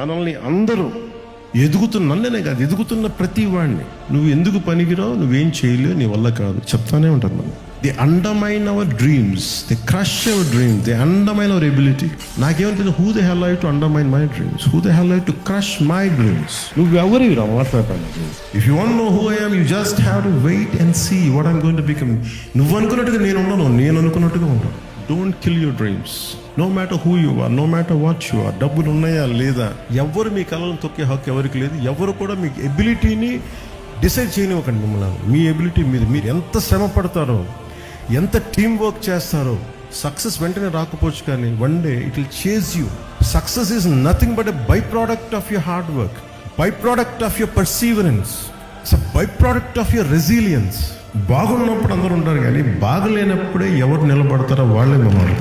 మనల్ని అందరూ నన్నే కాదు, ఎదుగుతున్న ప్రతి వాడిని నువ్వు ఎందుకు పనికిరావు, నువ్వేం చేయలేవు, నీ వల్ల కాదు చెప్తానే ఉంటారు. మనం they undermine our dreams, they crush our dreams, they undermine our ability. నాకేమంటుంది, who the hell I to undermine my dreams, who the hell I to crush my dreams. నువ్వు ఎవరు రా మాట్లాడతాను. If you want know who I am, you just have to wait and see what I'm going to become. నువ్వు అనుకున్నట్టుగా నేను ఉన్నాను, నేను అనుకున్నట్టుగా ఉంటాను. Don't kill your dreams, no matter who you are, no matter what you are. డబ్బులు ఉన్నాయా లేదా, ఎవరు మీ కళలను తొక్కే హక్కు ఎవరికి లేదు. ఎవరు కూడా మీ ఎబిలిటీని డిసైడ్ చేయనివ్వకండి. మిమ్మల్ని మీ ఎబిలిటీ మీద మీరు ఎంత శ్రమ పడతారో, ఎంత టీం వర్క్ చేస్తారో. సక్సెస్ వెంటనే రాకపోవచ్చు, కానీ one day it will chase you. Success is nothing but a by product of your hard work, by product of your perseverance, it's a by product of your resilience. బాగున్నప్పుడు అందరూ ఉంటారు, కానీ బాగలేనప్పుడే ఎవరు నిలబడతారో వాళ్ళే మమ్మల్ని.